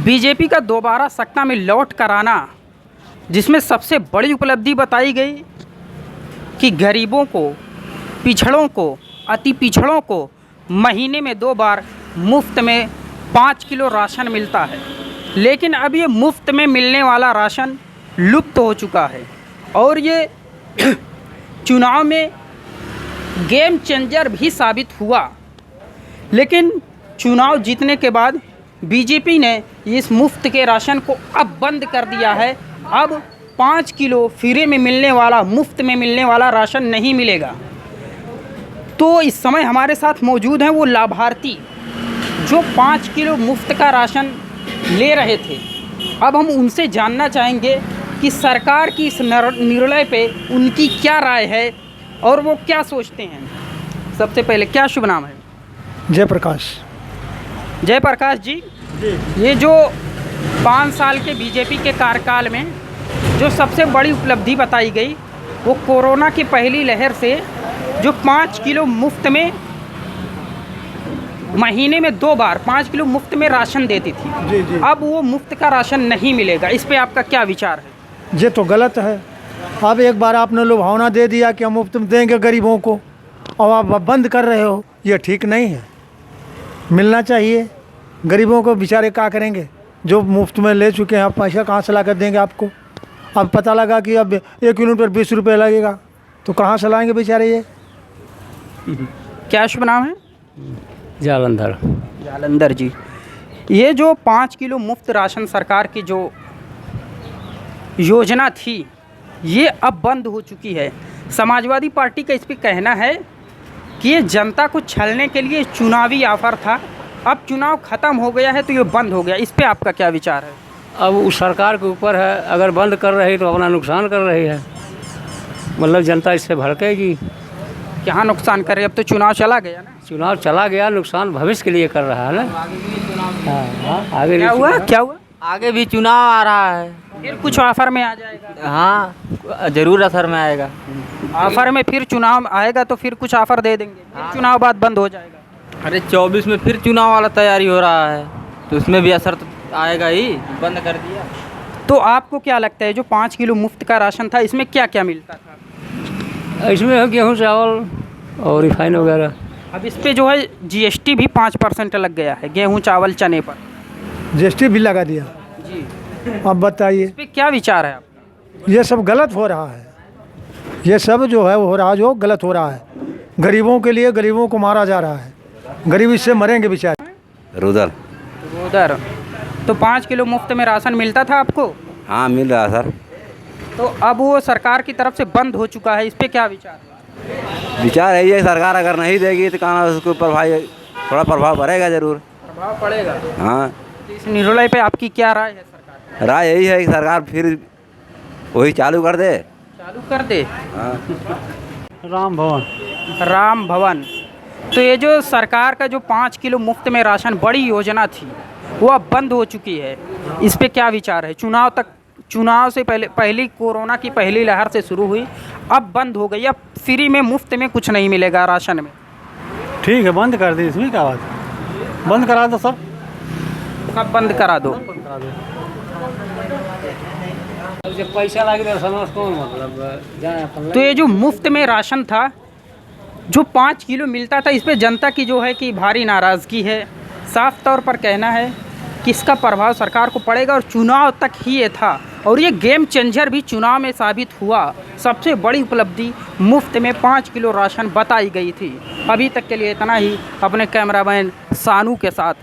BJP का दोबारा सत्ता में लौट कर आना, जिसमें सबसे बड़ी उपलब्धि बताई गई कि गरीबों को, पिछड़ों को, अति पिछड़ों को महीने में 2 बार मुफ्त में 5 किलो राशन मिलता है। लेकिन अब ये मुफ्त में मिलने वाला राशन लुप्त हो चुका है और ये चुनाव में गेम चेंजर भी साबित हुआ। लेकिन चुनाव जीतने के बाद बीजेपी ने इस मुफ्त के राशन को अब बंद कर दिया है। अब 5 किलो फ्री में मिलने वाला, मुफ्त में मिलने वाला राशन नहीं मिलेगा। तो इस समय हमारे साथ मौजूद हैं वो लाभार्थी जो 5 किलो मुफ्त का राशन ले रहे थे। अब हम उनसे जानना चाहेंगे कि सरकार की इस निर्णय पे उनकी क्या राय है और वो क्या सोचते हैं। सबसे पहले क्या शुभ नाम है? जयप्रकाश। जयप्रकाश जी, ये जो 5 साल के बीजेपी के कार्यकाल में जो सबसे बड़ी उपलब्धि बताई गई वो कोरोना की पहली लहर से जो 5 किलो मुफ्त में महीने में 2 बार 5 किलो मुफ्त में राशन देती थी। जी। अब वो मुफ्त का राशन नहीं मिलेगा, इस पे आपका क्या विचार है? ये तो गलत है। अब एक बार आपने लुभावना दे दिया कि हम मुफ्त में देंगे गरीबों को और आप बंद कर रहे हो, ये ठीक नहीं है। मिलना चाहिए गरीबों को, बेचारे क्या करेंगे जो मुफ्त में ले चुके हैं। आप पैसा कहाँ से ला कर देंगे आपको? अब पता लगा कि अब 1 यूनिट पर 20 रुपये लगेगा तो कहाँ से लाएंगे बेचारे ये? क्या शुभ नाम है? जालंधर। जालंधर जी, ये जो 5 किलो मुफ्त राशन सरकार की जो योजना थी ये अब बंद हो चुकी है। समाजवादी पार्टी का इस पर कहना है कि ये जनता को छलने के लिए चुनावी ऑफर था। अब चुनाव ख़त्म हो गया है तो ये बंद हो गया, इस पे आपका क्या विचार है? अब उस सरकार के ऊपर है, अगर बंद कर रही तो अपना नुकसान कर रही है। मतलब जनता इससे भड़केगी। क्या नुकसान कर रहे? अब तो चुनाव चला गया ना। चुनाव चला गया, नुकसान भविष्य के लिए कर रहा है ना। हाँ, आगे क्या हुआ? क्या हुआ? आगे भी चुनाव आ रहा है। फिर कुछ ऑफर में आ जाएगा। हाँ, जरूर असर में आएगा। ऑफर में फिर चुनाव आएगा तो फिर कुछ ऑफर दे देंगे, फिर चुनाव बाद बंद हो जाएगा। अरे 24 में फिर चुनाव वाला तैयारी हो रहा है तो उसमें भी असर तो आएगा ही। बंद कर दिया तो आपको क्या लगता है जो 5 किलो मुफ्त का राशन था इसमें क्या क्या मिलता था? इसमें है गेहूँ, चावल और रिफाइन वगैरह। अब इस पे जो है जीएसटी भी 5% लग गया है गेहूँ, चावल, चने पर। जीएसटी भी लगा दिया जी, अब बताइए इस पे क्या विचार है आपका? ये सब गलत हो रहा है। ये सब जो है वो हो रहा है, जो गलत हो रहा है। गरीबों के लिए गरीबों को मारा जा रहा है, गरीब इससे मरेंगे बेचारे। रुदल। उधर तो 5 किलो मुफ्त में राशन मिलता था आपको? हाँ, मिल रहा सर। तो अब वो सरकार की तरफ से बंद हो चुका है, इस पे क्या विचार है? विचार है ये, सरकार अगर नहीं देगी तो कहाँ उसके ऊपर भाई थोड़ा प्रभाव पड़ेगा जरूर। प्रभाव पड़ेगा। हाँ, तो इस निर्णय पे आपकी क्या राय है? सरकार राय यही है कि सरकार फिर वही चालू कर दे। चालू कर दे। हाँ। राम भवन। राम भवन। तो ये जो सरकार का जो 5 किलो मुफ्त में राशन बड़ी योजना थी वो अब बंद हो चुकी है, इस पे क्या विचार है? चुनाव से पहली कोरोना की पहली लहर से शुरू हुई, अब बंद हो गई। अब फ्री में, मुफ्त में कुछ नहीं मिलेगा राशन में। ठीक है, बंद कर दी, इसमें क्या बात है? बंद करा दो सब बंद करा दो। जब पैसा लगे समझ कौन मतलब। तो ये जो मुफ्त में राशन था जो 5 किलो मिलता था, इस पे जनता की जो है कि भारी नाराज़गी है। साफ तौर पर कहना है कि इसका प्रभाव सरकार को पड़ेगा और चुनाव तक ही ये था और ये गेम चेंजर भी चुनाव में साबित हुआ। सबसे बड़ी उपलब्धि मुफ्त में 5 किलो राशन बताई गई थी। अभी तक के लिए इतना ही। अपने कैमरामैन सानू के साथ